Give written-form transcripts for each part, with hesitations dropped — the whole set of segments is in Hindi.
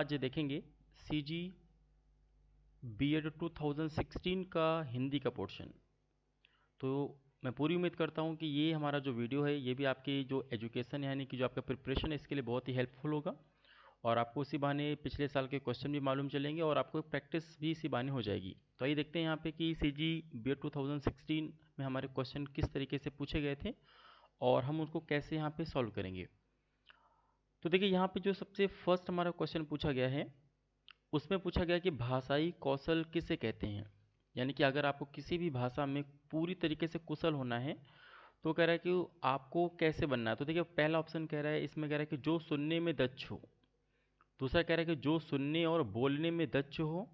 आज देखेंगे सीजी बीएड 2016 का हिंदी का पोर्शन। तो मैं पूरी उम्मीद करता हूँ कि ये हमारा जो वीडियो है ये भी आपकी जो एजुकेशन यानी कि जो आपका प्रिपरेशन है इसके लिए बहुत ही हेल्पफुल होगा, और आपको उसी बहाने पिछले साल के क्वेश्चन भी मालूम चलेंगे और आपको प्रैक्टिस भी इसी बहाने हो जाएगी। तो आइए देखते हैं यहाँ पे कि सीजी बीएड 2016 में हमारे क्वेश्चन किस तरीके से पूछे गए थे और हम उनको कैसे यहाँ पे सॉल्व करेंगे। तो देखिए यहाँ पे जो सबसे फर्स्ट हमारा क्वेश्चन पूछा गया है उसमें पूछा गया कि भाषाई कौशल किसे कहते हैं, यानी कि अगर आपको किसी भी भाषा में पूरी तरीके से कुशल होना है तो कह रहा है कि आपको कैसे बनना है। तो देखिए पहला ऑप्शन कह रहा है, इसमें कह रहा है कि जो सुनने में दक्ष हो, दूसरा कह रहा है कि जो सुनने और बोलने में दक्ष हो,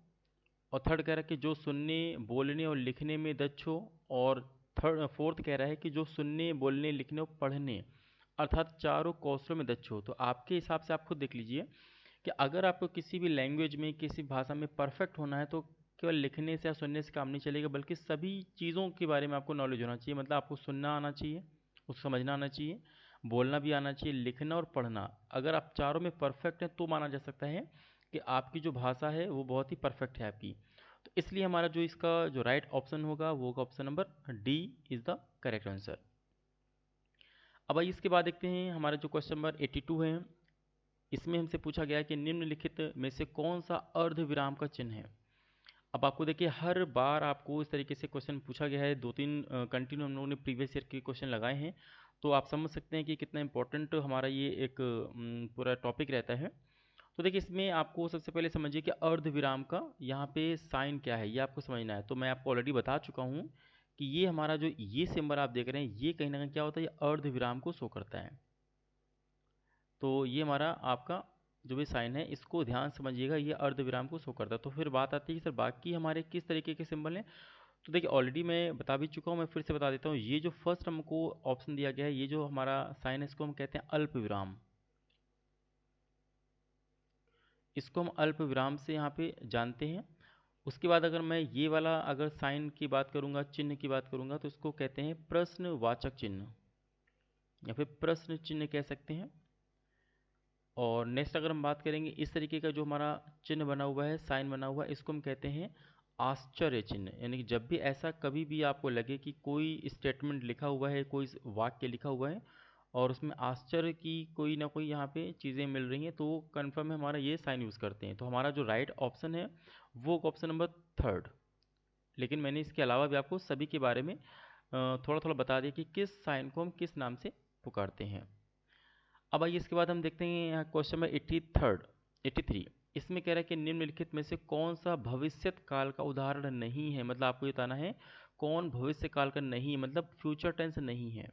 और थर्ड कह रहा है कि जो सुनने बोलने और लिखने में दक्ष हो, और थर्ड फोर्थ कह रहा है कि जो सुनने बोलने लिखने और पढ़ने अर्थात चारों कौशलों में दक्ष हो। तो आपके हिसाब से आप खुद देख लीजिए कि अगर आपको किसी भी लैंग्वेज में किसी भाषा में परफेक्ट होना है तो केवल लिखने से या सुनने से काम नहीं चलेगा, बल्कि सभी चीज़ों के बारे में आपको नॉलेज होना चाहिए। मतलब आपको सुनना आना चाहिए, उसको समझना आना चाहिए, बोलना भी आना चाहिए, लिखना और पढ़ना। अगर आप चारों में परफेक्ट हैं तो माना जा सकता है कि आपकी जो भाषा है वो बहुत ही परफेक्ट है आपकी। तो इसलिए हमारा जो इसका जो राइट ऑप्शन होगा वो होगा option number D is the correct answer. अब आइए इसके बाद देखते हैं हमारा जो क्वेश्चन नंबर 82 है। इसमें हमसे पूछा गया कि निम्नलिखित में से कौन सा अर्ध विराम का चिन्ह है। अब आपको देखिए हर बार आपको इस तरीके से क्वेश्चन पूछा गया है, दो तीन कंटिन्यू हम लोगों ने प्रीवियस ईयर के क्वेश्चन लगाए हैं, तो आप समझ सकते हैं कि कितना इंपॉर्टेंट हमारा ये एक पूरा टॉपिक रहता है। तो देखिए इसमें आपको सबसे पहले समझिए कि अर्ध विराम का यहाँ पे साइन क्या है, ये आपको समझना है। तो मैं आपको ऑलरेडी बता चुका हूँ कि ये हमारा जो ये सिंबल आप देख रहे हैं ये कहीं ना कहीं क्या होता है, ये अर्ध विराम को शो करता है। तो ये हमारा आपका जो भी साइन है इसको ध्यान समझिएगा, ये अर्धविराम को शो करता है। तो फिर बात आती है कि सर बाकी हमारे किस तरीके के सिंबल हैं। तो देखिए ऑलरेडी मैं बता भी चुका हूँ, मैं फिर से बता देता हूँ। ये जो फर्स्ट हमको ऑप्शन दिया गया है, ये जो हमारा साइन है इसको हम कहते हैं अल्प विराम। इसको हम अल्प विराम से यहाँ पे जानते हैं। उसके बाद अगर मैं ये वाला अगर साइन की बात करूँगा, चिन्ह की बात करूँगा, तो इसको कहते हैं प्रश्नवाचक चिन्ह या फिर प्रश्न चिन्ह कह सकते हैं। और नेक्स्ट अगर हम बात करेंगे इस तरीके का जो हमारा चिन्ह बना हुआ है, साइन बना हुआ है, इसको हम कहते हैं आश्चर्य चिन्ह। यानी कि जब भी ऐसा कभी भी आपको लगे कि कोई स्टेटमेंट लिखा हुआ है, कोई वाक्य लिखा हुआ है और उसमें आश्चर्य की कोई ना कोई यहाँ पे चीज़ें मिल रही हैं, तो कन्फर्म है हमारा ये साइन यूज़ करते हैं। तो हमारा जो राइट ऑप्शन है वो ऑप्शन नंबर थर्ड। लेकिन मैंने इसके अलावा भी आपको सभी के बारे में थोड़ा थोड़ा बता दिया कि किस साइन को हम किस नाम से पुकारते हैं। अब आइए इसके बाद हम देखते हैं यहाँ क्वेश्चन नंबर 83। इसमें कह रहा है कि निम्नलिखित में से कौन सा भविष्यत काल का उदाहरण नहीं है। मतलब आपको ये बताना है कौन भविष्य काल का नहीं है, मतलब फ्यूचर टेंस नहीं है।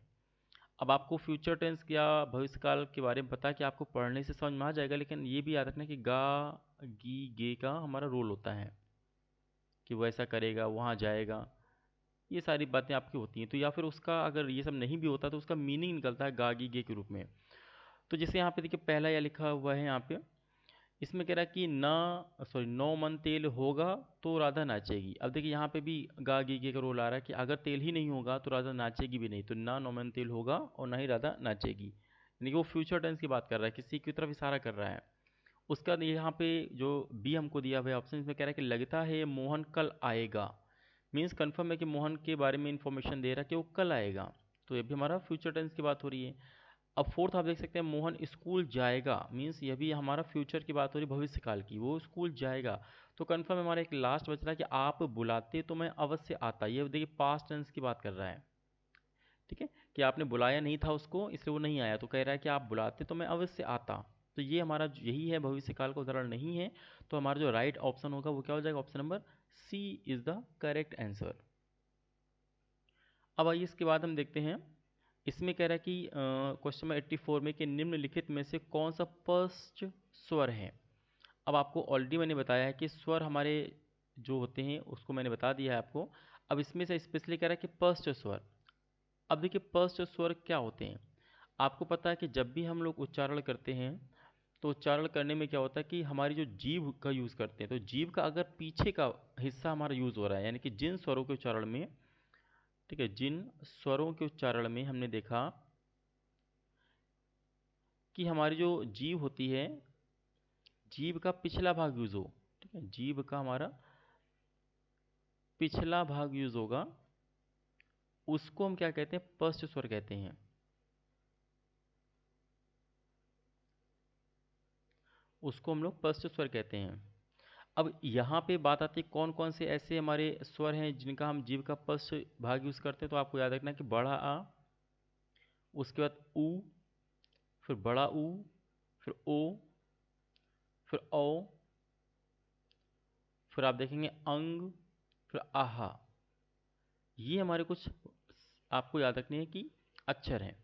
अब आपको फ्यूचर टेंस या भविष्य काल के बारे में पता है कि आपको पढ़ने से समझ में आ जाएगा, लेकिन ये भी याद रखना कि गा गी गे का हमारा रोल होता है कि वो ऐसा करेगा, वहाँ जाएगा, ये सारी बातें आपकी होती हैं। तो या फिर उसका अगर ये सब नहीं भी होता तो उसका मीनिंग निकलता है गा गी गे के रूप में। तो जैसे यहाँ पे देखिए पहला या लिखा हुआ है यहाँ पे, इसमें कह रहा है कि ना सॉरी 9 मन तेल होगा तो राधा नाचेगी। अब देखिए यहाँ पे भी गा गी गे का रोल आ रहा है कि अगर तेल ही नहीं होगा तो राधा नाचेगी भी नहीं। तो ना 9 मन तेल होगा और ना ही राधा नाचेगी, यानी कि वो फ्यूचर टेंस की बात कर रहा है, किसी की तरफ इशारा कर रहा है। उसका यहाँ पे जो बी हमको दिया हुआ है ऑप्शन, इसमें कह रहा है कि लगता है मोहन कल आएगा। मीन्स कन्फर्म है कि मोहन के बारे में इंफॉर्मेशन दे रहा है कि वो कल आएगा। तो ये भी हमारा फ्यूचर टेंस की बात हो रही है। अब फोर्थ आप देख सकते हैं मोहन स्कूल जाएगा, मीन्स यह भी हमारा फ्यूचर की बात हो रही है, भविष्य काल की, वो स्कूल जाएगा। तो कन्फर्म हमारा एक लास्ट बच रहा है कि आप बुलाते तो मैं अवश्य आता। ये देखिए पास्ट टेंस की बात कर रहा है, ठीक है, कि आपने बुलाया नहीं था उसको इसलिए वो नहीं आया। तो कह रहा है कि आप बुलाते तो मैं अवश्य आता। तो ये हमारा यही है, भविष्य काल का उदाहरण नहीं है। तो हमारा जो राइट ऑप्शन होगा वो क्या हो जाएगा, option number C is the correct answer. अब आइए इसके बाद हम देखते हैं, इसमें कह रहा है कि क्वेश्चन नंबर 84 में कि निम्नलिखित में से कौन सा पश्च स्वर है। अब आपको ऑलरेडी मैंने बताया है कि स्वर हमारे जो होते हैं उसको मैंने बता दिया है आपको। अब इसमें से स्पेशली कह रहा है कि पश्च स्वर। अब देखिए पश्च स्वर क्या होते हैं। आपको पता है कि जब भी हम लोग उच्चारण करते हैं तो उच्चारण करने में क्या होता है कि हमारी जो जीभ का यूज़ करते हैं, तो जीभ का अगर पीछे का हिस्सा हमारा यूज़ हो रहा है, यानी कि जिन स्वरों के उच्चारण में, ठीक है, जिन स्वरों के उच्चारण में हमने देखा कि हमारी जो जीभ होती है, जीभ का पिछला भाग यूज हो, ठीक है, जीभ का हमारा पिछला भाग यूज होगा, उसको हम क्या कहते हैं, स्पष्ट स्वर कहते हैं। उसको हम लोग स्पष्ट स्वर कहते हैं। अब यहाँ पे बात आती है कौन कौन से ऐसे हमारे स्वर हैं जिनका हम जीभ का स्पष्ट भाग यूज करते हैं। तो आपको याद रखना है कि बड़ा आ, उसके बाद ऊ, फिर बड़ा ऊ, फिर ओ, फिर औ, फिर आप देखेंगे अंग, फिर आहा। ये हमारे कुछ आपको याद रखने हैं कि अक्षर हैं।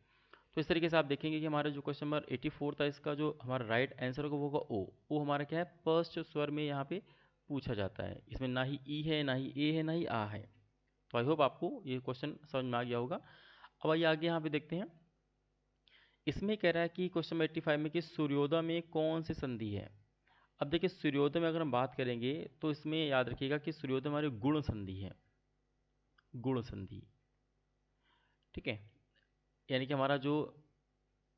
तो इस तरीके से आप देखेंगे कि हमारा जो क्वेश्चन नंबर 84 था, इसका जो हमारा राइट आंसर होगा वो होगा ओ। ओ हमारा क्या है, फर्स्ट स्वर में यहाँ पे पूछा जाता है। इसमें ना ही ई है, ना ही ए है, ना ही आ है। तो आई होप आपको ये क्वेश्चन समझ में आ गया होगा। अब आइए आगे यहाँ पे देखते हैं। इसमें कह रहा है कि क्वेश्चन नंबर 85 में कि सूर्योदय में कौन सी संधि है। अब देखिए सूर्योदय में अगर हम बात करेंगे तो इसमें याद रखिएगा कि सूर्योदय हमारी गुण संधि है, गुण संधि, ठीक है। यानी कि हमारा जो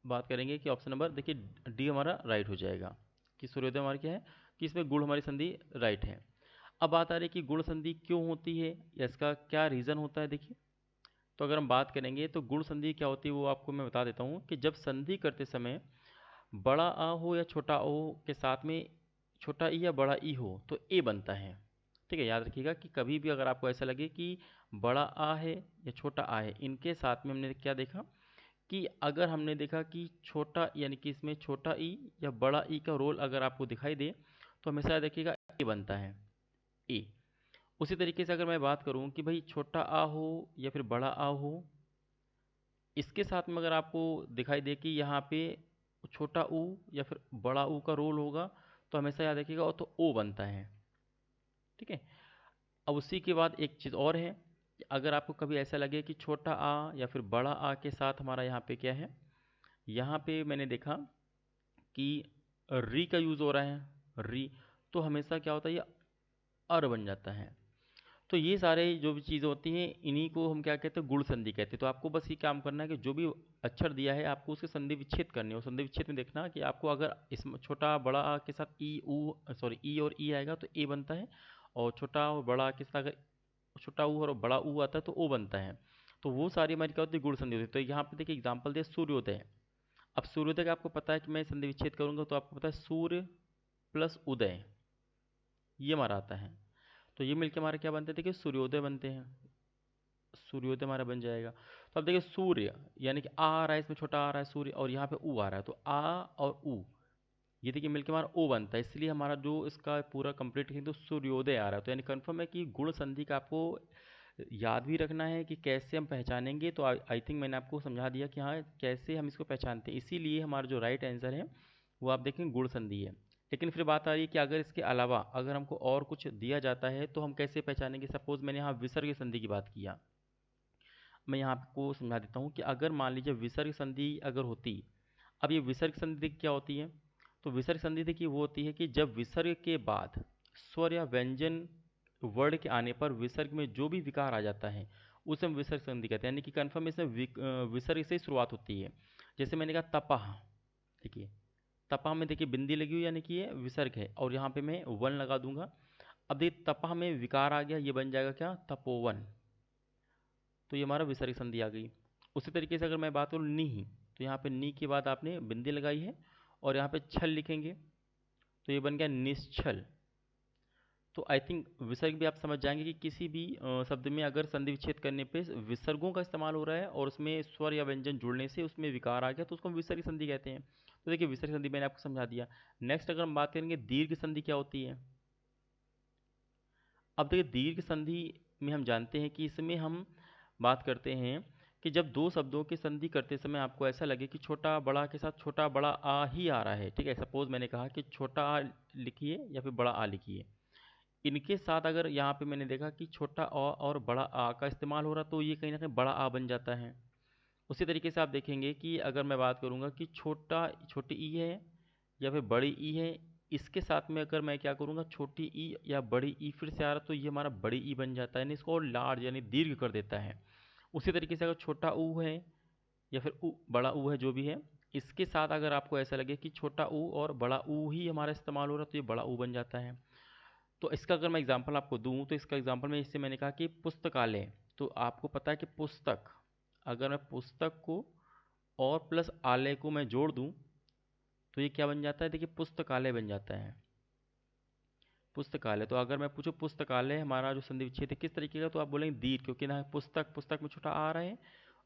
बात करेंगे कि ऑप्शन नंबर देखिए डी हमारा राइट हो जाएगा, कि सूर्योदय हमारा क्या है कि इसमें गुण हमारी संधि राइट है। अब बात आ रही है कि गुण संधि क्यों होती है या इसका क्या रीज़न होता है। देखिए तो अगर हम बात करेंगे तो गुण संधि क्या होती है वो आपको मैं बता देता हूँ कि जब संधि करते समय बड़ा आ हो या छोटा ओ के साथ में छोटा ई या बड़ा ई हो तो ए बनता है, ठीक है। याद रखिएगा कि कभी भी अगर आपको ऐसा लगे कि बड़ा आ है या छोटा आ है, इनके साथ में हमने क्या देखा कि अगर हमने देखा कि छोटा यानी कि इसमें छोटा ई या बड़ा ई का रोल अगर आपको दिखाई दे तो हमेशा देखिएगा ए बनता है, ए। उसी तरीके से अगर मैं बात करूं कि भाई छोटा आ हो या फिर बड़ा आ हो, इसके साथ में अगर आपको दिखाई दे कि यहाँ पे छोटा ऊ या फिर बड़ा ऊ का रोल होगा तो हमेशा याद रखिएगा तो ओ बनता है, ठीक है। अब उसी के बाद एक चीज़ और है कि अगर आपको कभी ऐसा लगे कि छोटा आ या फिर बड़ा आ के साथ हमारा यहाँ पे क्या है, यहाँ पे मैंने देखा कि री का यूज़ हो रहा है, री, तो हमेशा क्या होता है ये अर बन जाता है। तो ये सारे जो भी चीज़ें होती हैं इन्हीं को हम क्या कहते हैं, गुण संधि कहते हैं। तो आपको बस ये काम करना है कि जो भी अक्षर दिया है आपको उसके संधि विच्छेद करने, और संधि विच्छेद में देखना कि आपको अगर इसमें छोटा बड़ा आ के साथ ई ऊ सॉरी ई और ई आएगा तो ए बनता है, और छोटा और बड़ा आ के साथ अगर छोटा ऊ और बड़ा ऊ आता है तो ओ बनता है। तो वो सारी हमारी क्या होती है, गुण संधि होती है। तो यहाँ पे देखिए एग्जाम्पल दिया सूर्योदय। अब सूर्योदय का आपको पता है कि मैं संधि विच्छेद करूंगा तो आपको पता है सूर्य प्लस उदय, ये हमारा आता है। तो ये मिलके हमारा क्या बनते हैं, देखिए सूर्योदय बनते हैं, सूर्योदय हमारा बन जाएगा। तो अब देखिए सूर्य यानी कि आ रहा है, इसमें छोटा आ रहा है सूर्य, और यहाँ पे ऊ आ रहा है, तो आ और ऊ ये देखिए मिलके हमारा ओ बनता है। इसलिए हमारा जो इसका पूरा कंप्लीट है तो सूर्योदय आ रहा है। तो यानी कंफर्म है कि गुण संधि का आपको याद भी रखना है कि कैसे हम पहचानेंगे। तो आई थिंक मैंने आपको समझा दिया कि हाँ कैसे हम इसको पहचानते हैं। इसीलिए हमारा जो राइट आंसर है वो आप देखें गुण संधि है। लेकिन फिर बात आ रही है कि अगर इसके अलावा अगर हमको और कुछ दिया जाता है तो हम कैसे पहचानेंगे। सपोज मैंने यहाँ विसर्ग संधि की बात किया, मैं यहाँ आपको समझा देता हूँ कि अगर मान लीजिए विसर्ग संधि अगर होती, अब ये विसर्ग संधि क्या होती है। तो विसर्ग संधि देखिए वो होती है कि जब विसर्ग के बाद स्वर या व्यंजन वर्ण के आने पर विसर्ग में जो भी विकार आ जाता है उसे हम विसर्ग संधि कहते हैं। यानी कि कन्फर्म इसमें विसर्ग से ही शुरुआत होती है। जैसे मैंने कहा तपह, देखिए तपह में देखिए बिंदी लगी हुई यानी कि ये विसर्ग है, और यहाँ पे मैं वन लगा दूंगा। अब देखिए तपह में विकार आ गया, ये बन जाएगा क्या, तपोवन। तो ये हमारा विसर्ग संधि आ गई। उसी तरीके से अगर मैं बात करूँ नी, तो यहाँ पे नी के बाद आपने बिंदी लगाई है और यहाँ पे छल लिखेंगे तो ये बन गया निश्छल। तो आई थिंक विसर्ग भी आप समझ जाएंगे कि किसी भी शब्द में अगर संधि विच्छेद करने पे विसर्गों का इस्तेमाल हो रहा है और उसमें स्वर या व्यंजन जुड़ने से उसमें विकार आ गया तो उसको हम विसर्ग संधि कहते हैं। तो देखिए विसर्ग संधि मैंने आपको समझा दिया। नेक्स्ट अगर हम बात करेंगे दीर्घ संधि क्या होती है। अब देखिए दीर्घ संधि में हम जानते हैं कि इसमें हम बात करते हैं कि जब दो शब्दों की संधि करते समय आपको ऐसा लगे कि छोटा बड़ा के साथ छोटा बड़ा आ ही आ रहा है, ठीक है। सपोज मैंने कहा कि छोटा आ लिखिए या फिर बड़ा आ लिखिए, इनके साथ अगर यहाँ पे मैंने देखा कि छोटा अ और बड़ा आ का इस्तेमाल हो रहा तो ये कहीं ना कहीं बड़ा आ बन जाता है। उसी तरीके से आप देखेंगे कि अगर मैं बात करूँगा कि छोटी ई है या फिर बड़ी ई है, इसके साथ में अगर मैं क्या करूँगा छोटी ई या बड़ी ई फिर से आ रहा तो ये हमारा बड़ी ई बन जाता है, यानी इसको और लार्ज यानी दीर्घ कर देता है। उसी तरीके से अगर छोटा ऊ है या फिर ऊ बड़ा ऊ है जो भी है, इसके साथ अगर आपको ऐसा लगे कि छोटा ऊ और बड़ा ऊ ही हमारा इस्तेमाल हो रहा है तो ये बड़ा ऊ बन जाता है। तो इसका अगर मैं एग्जांपल आपको दूं तो इसका एग्जांपल में इससे मैंने कहा कि पुस्तकालय, तो आपको पता है कि पुस्तक, अगर मैं पुस्तक को और प्लस आलय को मैं जोड़ दूं तो ये क्या बन जाता है, देखिए पुस्तकालय बन जाता है। पुस्तकालय, तो अगर मैं पूछूं पुस्तकालय हमारा जो संधि विच्छेद है किस तरीके का, तो आप बोलेंगे दीर्घ, क्योंकि ना पुस्तक, पुस्तक में छोटा आ रहा है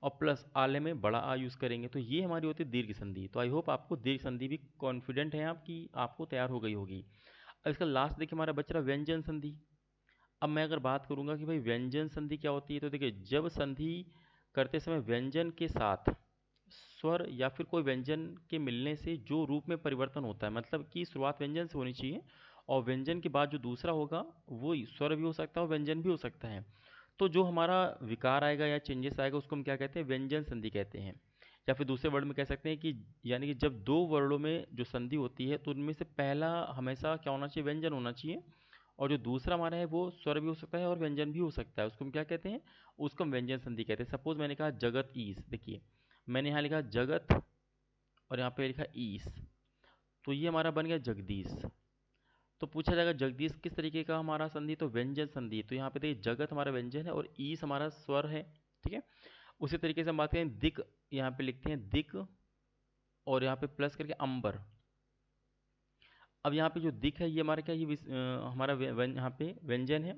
और प्लस आलय में बड़ा आ यूज़ करेंगे, तो ये हमारी होती है दीर्घ संधि। तो आई होप आपको दीर्घ संधि भी कॉन्फिडेंट है आप कि आपको तैयार हो गई होगी। अब इसका लास्ट देखिए हमारा बच रहा व्यंजन संधि। अब मैं अगर बात करूंगा कि भाई व्यंजन संधि क्या होती है, तो देखिए जब संधि करते समय व्यंजन के साथ स्वर या फिर कोई व्यंजन के मिलने से जो रूप में परिवर्तन होता है, मतलब कि शुरुआत व्यंजन से होनी चाहिए और व्यंजन के बाद जो दूसरा होगा वो स्वर भी हो सकता है और व्यंजन भी हो सकता है। तो जो हमारा विकार आएगा या चेंजेस आएगा उसको हम क्या कहते हैं, व्यंजन संधि कहते हैं। या फिर दूसरे वर्ड में कह सकते हैं कि यानी कि जब दो वर्णों में जो संधि होती है तो उनमें से पहला हमेशा क्या होना चाहिए, व्यंजन होना चाहिए, और जो दूसरा हमारा है वो स्वर भी हो सकता है और व्यंजन भी हो सकता है, उसको हम क्या कहते हैं, उसको हम व्यंजन संधि कहते हैं। सपोज मैंने कहा जगत ईस, देखिए मैंने यहाँ लिखा जगत और यहाँ पे लिखा ईस, तो ये हमारा बन गया जगदीश। तो पूछा जाएगा जगदीश किस तरीके का हमारा संधि, तो व्यंजन संधि। तो यहाँ पे देखिए जगत हमारा व्यंजन है और ईस हमारा स्वर है, ठीक है। उसी तरीके से हम बात करें दिक, यहाँ पे लिखते हैं दिक और यहाँ पे प्लस करके अंबर। अब यहाँ पे जो दिक है ये हमारा क्या, ये हमारा यहाँ पे व्यंजन है।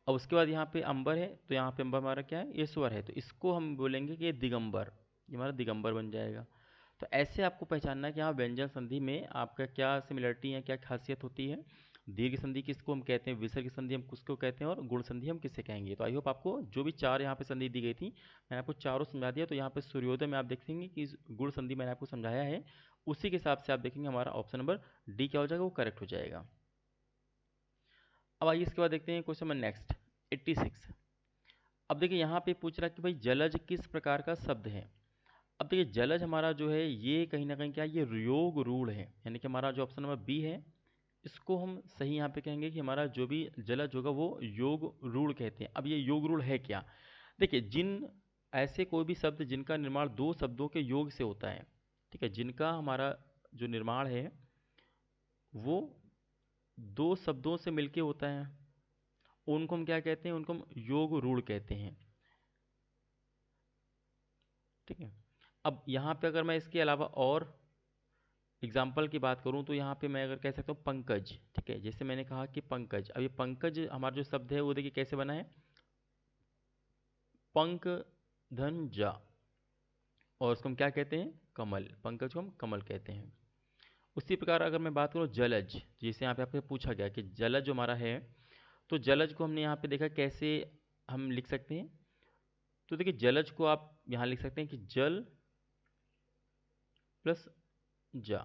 अब उसके बाद यहाँ पे अंबर है, तो यहाँ पे अंबर हमारा क्या है, ये स्वर है, तो इसको हम बोलेंगे कि ये दिगंबर, ये हमारा दिगंबर बन जाएगा। तो ऐसे आपको पहचानना है कि हाँ व्यंजन संधि में आपका क्या सिमिलरिटी है, क्या खासियत होती है। दीर्घ संधि किसको हम कहते हैं, विसर्ग संधि हम किसको कहते हैं, और गुण संधि हम किससे कहेंगे। तो आई होप आपको जो भी चार यहाँ पे संधि दी गई थी मैंने आपको चारों समझा दिया। तो यहाँ पे सूर्योदय में आप देखेंगे कि गुण संधि मैंने आपको समझाया है, उसी के हिसाब से आप देखेंगे हमारा ऑप्शन नंबर डी क्या हो जाएगा, वो करेक्ट हो जाएगा। अब आइए इसके बाद देखते हैं क्वेश्चन नंबर नेक्स्ट 86। अब देखिए यहाँ पे पूछ रहा है कि भाई जलज किस प्रकार का शब्द है। अब देखिए जलज हमारा जो है ये कहीं ना कहीं क्या है, ये योग रूढ़ है, यानी कि हमारा जो ऑप्शन नंबर बी है इसको हम सही यहाँ पे कहेंगे कि हमारा जो भी जलज होगा वो योग रूढ़ कहते हैं। अब ये योग रूढ़ है क्या, देखिए जिन ऐसे कोई भी शब्द जिनका निर्माण दो शब्दों के योग से होता है, ठीक है, जिनका हमारा जो निर्माण है वो दो शब्दों से मिलके होता है, उनको हम क्या कहते हैं, उनको हम योग रूढ़ कहते हैं, ठीक है। अब यहाँ पे अगर मैं इसके अलावा और एग्जाम्पल की बात करूँ तो यहाँ पे मैं अगर कह सकता हूँ पंकज, ठीक है, जैसे मैंने कहा कि पंकज, अब ये पंकज हमारा जो शब्द है वो देखिए कैसे बना है, पंक धन जा, और उसको हम क्या कहते हैं, कमल, पंकज को हम कमल कहते हैं। उसी प्रकार अगर मैं बात करूँ जलज, जैसे यहाँ पे आपसे पूछा गया कि जलज जो हमारा है, तो जलज को हमने यहाँ पे देखा कैसे हम लिख सकते हैं। तो देखिए जलज को आप यहाँ लिख सकते हैं कि जल प्लस जा,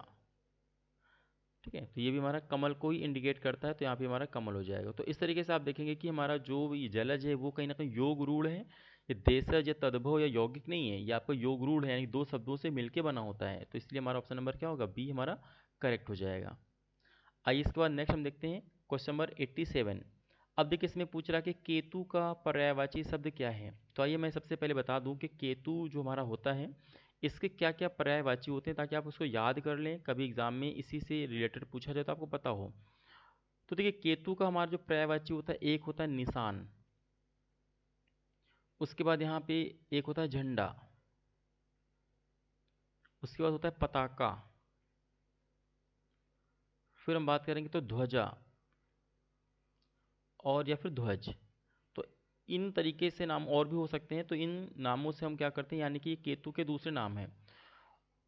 ठीक है, तो ये भी हमारा कमल को ही इंडिकेट करता है, तो यहाँ पे हमारा कमल हो जाएगा। तो इस तरीके से आप देखेंगे कि हमारा जो भी जलज है वो कहीं ना कहीं योग रूढ़ है, ये देशज या तद्भव या यौगिक नहीं है, ये आपका योग रूढ़ है, यानी दो शब्दों से मिलके बना होता है, तो इसलिए हमारा ऑप्शन नंबर क्या होगा, बी हमारा करेक्ट हो जाएगा। आइए इसके बाद नेक्स्ट हम देखते हैं क्वेश्चन नंबर 87। अब देखिए इसमें पूछ रहा है कि केतु का पर्यायवाची शब्द क्या है। तो आइए मैं सबसे पहले बता दूं कि केतु जो हमारा होता है इसके क्या क्या पर्यायवाची होते हैं, ताकि आप उसको याद कर लें, कभी एग्जाम में इसी से रिलेटेड पूछा जाए तो आपको पता हो। तो देखिए केतु का हमारा जो पर्यायवाची होता है, एक होता है निशान, उसके बाद यहाँ पे एक होता है झंडा, उसके बाद होता है पताका, फिर हम बात करेंगे तो ध्वजा और या फिर ध्वज। तो इन तरीके से नाम और भी हो सकते हैं, तो इन नामों से हम क्या करते हैं, यानी कि केतु के दूसरे नाम हैं।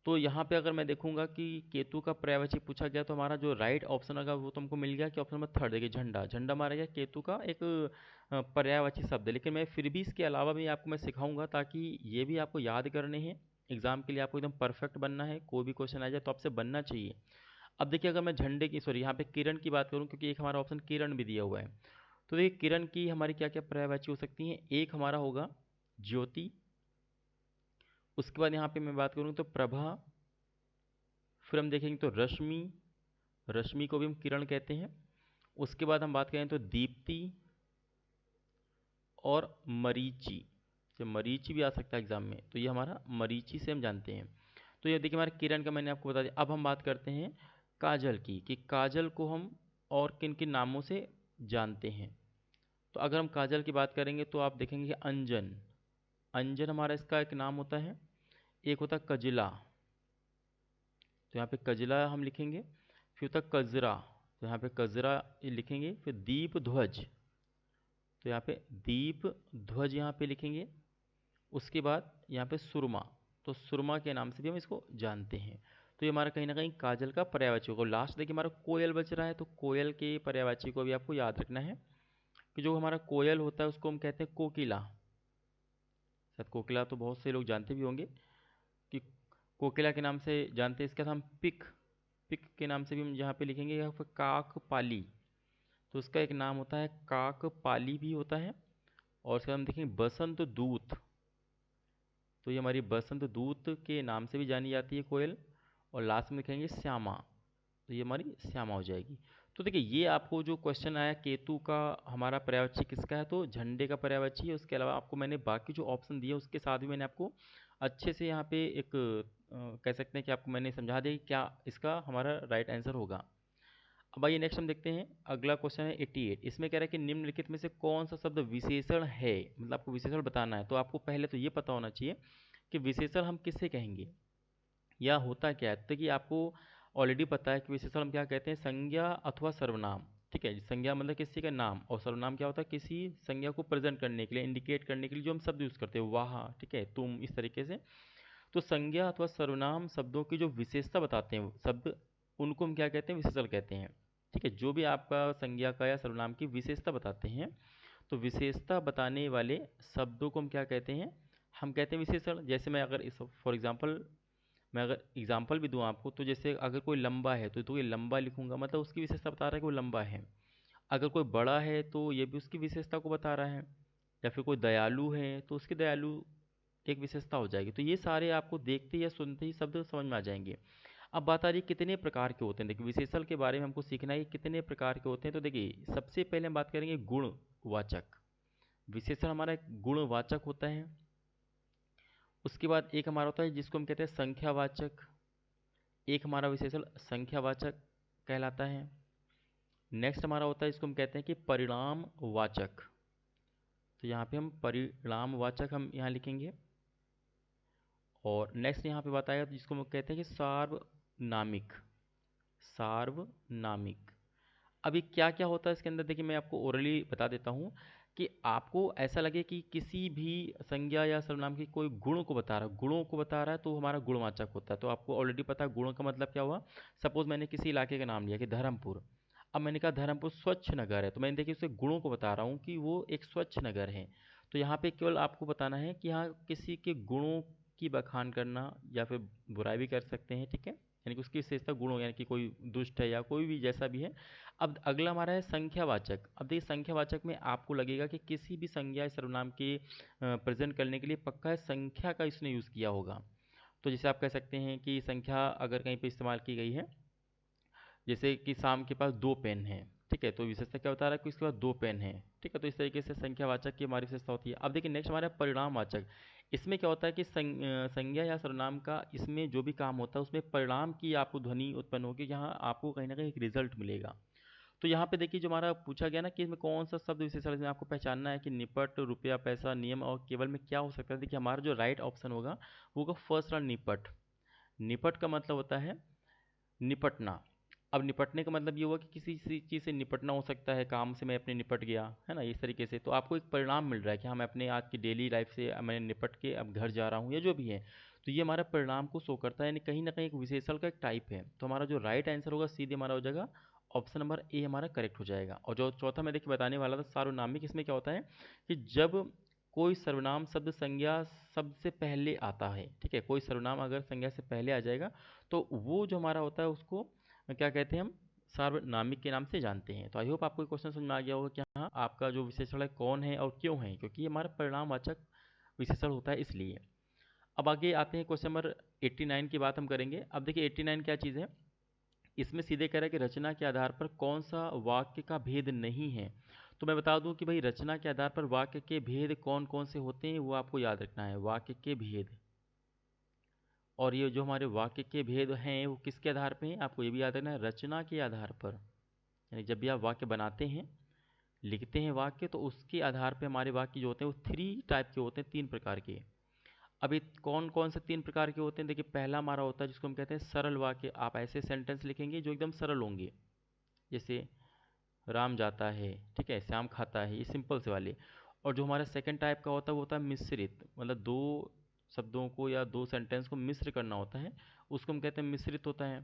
तो यहाँ पे अगर मैं देखूंगा कि केतु का पर्यायवाची पूछा गया तो हमारा जो राइट ऑप्शन होगा वो तो हमको मिल गया कि ऑप्शन नंबर थर्ड देखिए झंडा, झंडा मारा गया केतु का एक पर्यायवाची शब्द है। लेकिन मैं फिर भी इसके अलावा भी आपको मैं सिखाऊंगा ताकि ये भी आपको याद करने हैं, एग्जाम के लिए आपको एकदम परफेक्ट बनना है, कोई भी क्वेश्चन आ जाए तो आपसे बनना चाहिए। अब देखिए अगर मैं झंडे की सॉरी यहाँ पे किरण की बात करूँ, क्योंकि एक हमारा ऑप्शन किरण भी दिया हुआ है, तो देखिए किरण की हमारी क्या क्या पर्यायवाची हो सकती हैं, एक हमारा होगा ज्योति, उसके बाद यहाँ पे मैं बात करूँ तो प्रभा, फिर हम देखेंगे तो रश्मि, रश्मि को भी हम किरण कहते हैं, उसके बाद हम बात करें तो दीप्ति और मरीचि, जब मरीचि भी आ सकता है एग्जाम में तो ये हमारा मरीचि से हम जानते हैं। तो ये देखिए हमारे किरण का मैंने आपको बता दिया। अब हम बात करते हैं काजल की, कि काजल को हम और किन किन नामों से जानते हैं। तो अगर हम काजल की बात करेंगे तो आप देखेंगे कि अंजन, अंजन हमारा इसका एक नाम होता है। एक होता है कजला, तो यहाँ पे कजला हम लिखेंगे। फिर होता है कजरा, तो यहाँ पे कजरा ये लिखेंगे। फिर दीप ध्वज, तो यहाँ पे दीप ध्वज यहाँ पे लिखेंगे। उसके बाद यहाँ पे सुरमा, तो सुरमा के नाम से भी हम इसको जानते हैं। तो ये हमारा कहीं ना कहीं काजल का पर्यायवाची होगा। लास्ट देखिए हमारा कोयल बच रहा है, तो कोयल के पर्यायवाची को भी आपको याद रखना है कि जो हमारा कोयल होता है उसको हम कहते हैं कोकिला। शायद कोकिला तो बहुत से लोग जानते भी होंगे कि कोकिला के नाम से जानते हैं। इसके साथ हम पिक, पिक के नाम से भी हम यहाँ पे लिखेंगे। या फिर काक पाली, तो उसका एक नाम होता है काक पाली भी होता है। और उसके बाद हम देखेंगे बसंत दूत, तो ये हमारी बसंत दूत के नाम से भी जानी जाती है कोयल। और लास्ट में लिखेंगे श्यामा, तो ये हमारी श्यामा हो जाएगी। तो देखिए ये आपको जो क्वेश्चन आया केतु का हमारा पर्यायवाची किसका है, तो झंडे का पर्यायवाची है। उसके अलावा आपको मैंने बाकी जो ऑप्शन दिए उसके साथ भी मैंने आपको अच्छे से यहाँ पे एक कह सकते हैं कि आपको मैंने समझा दिया कि क्या इसका हमारा राइट आंसर होगा। अब आइए नेक्स्ट हम देखते हैं। अगला क्वेश्चन है 88। इसमें कह रहा है कि निम्नलिखित में से कौन सा शब्द विशेषण है, मतलब आपको विशेषण बताना है। तो आपको पहले तो ये पता होना चाहिए कि विशेषण हम किसे कहेंगे या होता क्या है। तो कि आपको ऑलरेडी पता है कि विशेषण हम क्या कहते हैं, संज्ञा अथवा सर्वनाम। ठीक है, संज्ञा मतलब किसी का नाम, और सर्वनाम क्या होता है, किसी संज्ञा को प्रेजेंट करने के लिए, इंडिकेट करने के लिए जो हम शब्द यूज करते हैं, वह, ठीक है, तुम, इस तरीके से। तो संज्ञा अथवा सर्वनाम शब्दों की जो विशेषता बताते हैं शब्द, उनको हम क्या कहते हैं, विशेषण कहते हैं। ठीक है, जो भी आपका संज्ञा का या सर्वनाम की विशेषता बताते हैं, तो विशेषता बताने वाले शब्दों को हम क्या कहते हैं, हम कहते हैं विशेषण। जैसे मैं अगर इस फॉर एग्जांपल मैं अगर एग्जांपल भी दूं आपको, तो जैसे अगर कोई लंबा है तो ये लंबा लिखूंगा, मतलब उसकी विशेषता बता रहा है कि वो लंबा है। अगर कोई बड़ा है तो ये भी उसकी विशेषता को बता रहा है। या फिर कोई दयालु है तो उसकी दयालु एक विशेषता हो जाएगी। तो ये सारे आपको देखते या सुनते ही शब्द समझ में आ जाएंगे। अब बात आ रही है कितने प्रकार के होते हैं। देखिए विशेषण के बारे में हमको सीखना है कि कितने प्रकार के होते हैं। तो देखिए सबसे पहले हम बात करेंगे गुणवाचक। विशेषण हमारा एक गुणवाचक होता है। उसके बाद एक हमारा होता है जिसको हम कहते हैं संख्यावाचक। एक हमारा विशेषण संख्यावाचक कहलाता है। नेक्स्ट हमारा होता है इसको हम कहते हैं कि परिणामवाचक। तो यहाँ पे हम परिणामवाचक हम यहाँ लिखेंगे। और नेक्स्ट यहाँ पे बताया जिसको हम कहते हैं कि सार्वनामिक, सार्वनामिक। अभी क्या क्या होता है इसके अंदर, देखिए मैं आपको ओरली बता देता हूँ कि आपको ऐसा लगे कि किसी भी संज्ञा या सर्वनाम की कोई गुणों को बता रहा है, गुणों को बता रहा है, तो हमारा गुणवाचक होता है। तो आपको ऑलरेडी पता है गुणों का मतलब क्या हुआ। सपोज मैंने किसी इलाके का नाम लिया कि धर्मपुर। अब मैंने कहा धर्मपुर स्वच्छ नगर है, तो मैंने देखिए उसके गुणों को बता रहा हूँ कि वो एक स्वच्छ नगर है। तो यहाँ पे केवल आपको बताना है कि हाँ किसी के गुणों की बखान करना या फिर बुराई भी कर सकते हैं। ठीक है, यानी कि उसकी विशेषता गुणों, यानी कि कोई दुष्ट है या कोई भी जैसा भी है। अब अगला हमारा है संख्यावाचक। अब देखिए संख्यावाचक में आपको लगेगा कि किसी भी संज्ञा या सर्वनाम के प्रेजेंट करने के लिए पक्का है संख्या का इसने यूज़ किया होगा। तो जैसे आप कह सकते हैं कि संख्या अगर कहीं पे इस्तेमाल की गई है, जैसे कि शाम के पास 2 पेन हैं। ठीक है, तो विशेषता क्या बता रहा है कि इसके पास 2 पेन हैं। ठीक है, तो इस तरीके से संख्यावाचक की हमारी विशेषता होती है। अब देखिए नेक्स्ट हमारा परिणामवाचक। इसमें क्या होता है कि संज्ञा या सर्वनाम का इसमें जो भी काम होता है उसमें परिणाम की आपको ध्वनि उत्पन्न होगी, जहाँ आपको कहीं ना कहीं एक रिजल्ट मिलेगा। तो यहाँ पे देखिए जो हमारा पूछा गया ना कि इसमें कौन सा शब्द विशेषण, इसमें आपको पहचानना है कि निपट, रुपया, पैसा, नियम और केवल में क्या हो सकता है। देखिए हमारा जो राइट ऑप्शन होगा वो होगा फर्स्ट वाला निपट। निपट का मतलब होता है निपटना। अब निपटने का मतलब ये हुआ कि किसी चीज़ से निपटना हो सकता है, काम से मैं अपने निपट गया है ना, इस तरीके से। तो आपको एक परिणाम मिल रहा है कि हाँ मैं अपने आज की डेली लाइफ से मैंने निपट के अब घर जा रहा हूँ या जो भी है। तो ये हमारा परिणाम को शो करता है, यानी कहीं ना कहीं एक विशेषण का एक टाइप है। तो हमारा जो राइट आंसर होगा सीधे हमारा हो जाएगा ऑप्शन नंबर ए, हमारा करेक्ट हो जाएगा। और जो चौथा मैं देखिए बताने वाला था सार्वनामिक, इसमें क्या होता है कि जब कोई सर्वनाम शब्द संज्ञा शब्द से पहले आता है। ठीक है, कोई सर्वनाम अगर संज्ञा से पहले आ जाएगा तो वो जो हमारा होता है उसको क्या कहते हैं, हम सार्वनामिक के नाम से जानते हैं। तो आई होप आपको क्वेश्चन समझ में आ गया होगा कि हाँ आपका जो विशेषण है कौन है और क्यों है, क्योंकि ये हमारा परिणामवाचक विशेषण होता है इसलिए। अब आगे आते हैं क्वेश्चन नंबर 89 की बात हम करेंगे। अब देखिए 89 क्या चीज़ है, इसमें सीधे कह रहा है कि रचना के आधार पर कौन सा वाक्य का भेद नहीं है। तो मैं बता दूं कि भाई रचना के आधार पर वाक्य के भेद कौन कौन से होते हैं वो आपको याद रखना है, वाक्य के भेद। और ये जो हमारे वाक्य के भेद हैं वो किसके आधार पे हैं, आपको ये भी याद रखना है, रचना के आधार पर। यानी जब भी आप वाक्य बनाते हैं, लिखते हैं वाक्य, तो उसके आधार पे हमारे वाक्य जो होते हैं वो 3 टाइप के होते हैं, 3 प्रकार के। अब ये कौन कौन से 3 प्रकार के होते हैं, देखिए पहला हमारा होता है जिसको हम कहते हैं सरल वाक्य। आप ऐसे सेंटेंस लिखेंगे जो एकदम सरल होंगे, जैसे राम जाता है, ठीक है, श्याम खाता है, ये सिंपल से वाले। और जो हमारा सेकंड टाइप का होता है वो होता है मिश्रित, मतलब 2 शब्दों को या 2 सेंटेंस को मिश्र करना होता है, उसको हम कहते हैं मिश्रित होता है।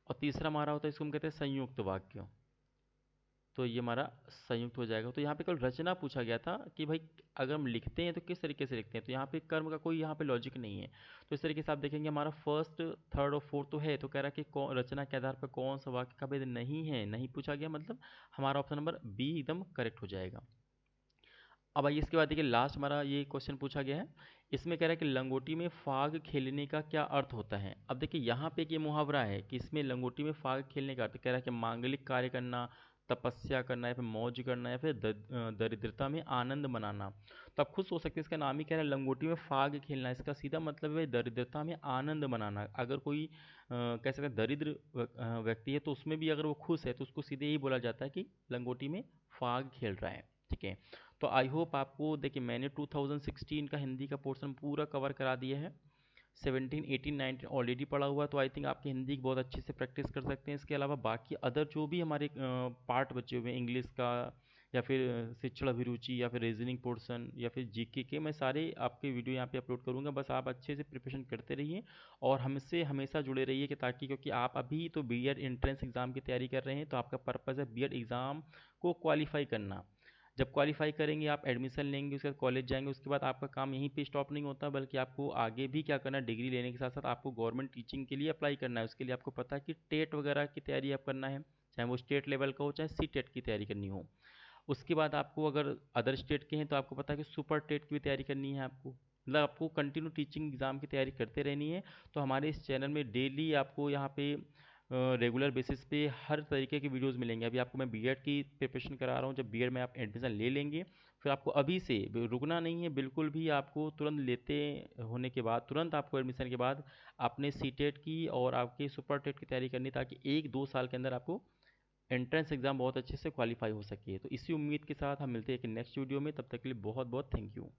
और तीसरा हमारा होता है इसको हम कहते हैं संयुक्त वाक्य। तो ये हमारा संयुक्त हो जाएगा। तो यहाँ पे कल रचना पूछा गया था कि भाई अगर हम लिखते हैं तो किस तरीके से लिखते हैं, तो यहाँ पे कर्म का कोई यहाँ पे लॉजिक नहीं है। तो इस तरीके से आप देखेंगे हमारा फर्स्ट, थर्ड और फोर्थ तो है, तो कह रहा है कि रचना के आधार पर कौन सा वाक्य का भेद नहीं है, नहीं पूछा गया, मतलब हमारा ऑप्शन नंबर बी एकदम करेक्ट हो जाएगा। अब आइए इसके बाद देखिए लास्ट हमारा ये क्वेश्चन पूछा गया है। इसमें कह रहा है कि लंगोटी में फाग खेलने का क्या अर्थ होता है। अब देखिए यहाँ पे एक ये मुहावरा है कि इसमें लंगोटी में फाग खेलने का अर्थ कह रहा है कि मांगलिक कार्य करना, तपस्या करना, या फिर मौज करना, या फिर दरिद्रता में आनंद मनाना। तो आप खुद सोच सकते हैं, इसका नाम ही कह रहा है लंगोटी में फाग खेलना, इसका सीधा मतलब है दरिद्रता में आनंद मनाना। अगर कोई कह सकते हैं दरिद्र व्यक्ति है, तो उसमें भी अगर वो खुश है तो उसको सीधे यही बोला जाता है कि लंगोटी में फाग खेल रहा है, ठीक है। तो आई होप आपको, देखिए मैंने 2016 का हिंदी का पोर्शन पूरा कवर करा दिया है। 17, 18, 19 ऑलरेडी पढ़ा हुआ है, तो आई थिंक आपकी हिंदी की बहुत अच्छे से प्रैक्टिस कर सकते हैं। इसके अलावा बाकी अदर जो भी हमारे पार्ट बचे हुए हैं, इंग्लिश का या फिर शिक्षण अभिरुचि या फिर रीजनिंग पोर्शन या फिर जीके के, मैं सारे आपके वीडियो यहाँ पे अपलोड करूँगा। बस आप अच्छे से प्रिपरेशन करते रहिए और हमसे हमेशा जुड़े रहिए, कि ताकि, क्योंकि आप अभी तो बीएड एंट्रेंस एग्ज़ाम की तैयारी कर रहे हैं, तो आपका पर्पज़ है बीएड एग्ज़ाम को क्वालिफाई करना। जब क्वालिफाई करेंगे, आप एडमिशन लेंगे, उसके बाद कॉलेज जाएंगे, उसके बाद आपका काम यहीं पे स्टॉप नहीं होता, बल्कि आपको आगे भी क्या करना है, डिग्री लेने के साथ साथ आपको गवर्नमेंट टीचिंग के लिए अप्लाई करना है। उसके लिए आपको पता है कि टेट वगैरह की तैयारी आप करना है, चाहे वो स्टेट लेवल का हो चाहे सी टेट की तैयारी करनी हो। उसके बाद आपको, अगर अदर स्टेट के हैं, तो आपको पता है कि सुपर टेट की भी तैयारी करनी है आपको, मतलब आपको कंटिन्यू टीचिंग एग्ज़ाम की तैयारी करते रहनी है। तो हमारे इस चैनल में डेली आपको यहाँ पे रेगुलर बेसिस पे हर तरीके के वीडियोस मिलेंगे। अभी आपको मैं बीएड की प्रिपरेशन करा रहा हूँ, जब बीएड में आप एडमिशन ले लेंगे, फिर आपको अभी से रुकना नहीं है बिल्कुल भी। आपको तुरंत लेते होने के बाद, तुरंत आपको एडमिशन के बाद अपने सी टेट की और आपके सुपर टेट की तैयारी करनी, ताकि 1-2 साल के अंदर आपको एंट्रेंस एग्ज़ाम बहुत अच्छे से क्वालिफाई हो सके। तो इसी उम्मीद के साथ हम मिलते हैं एक नेक्स्ट वीडियो में, तब तक के लिए बहुत बहुत थैंक यू।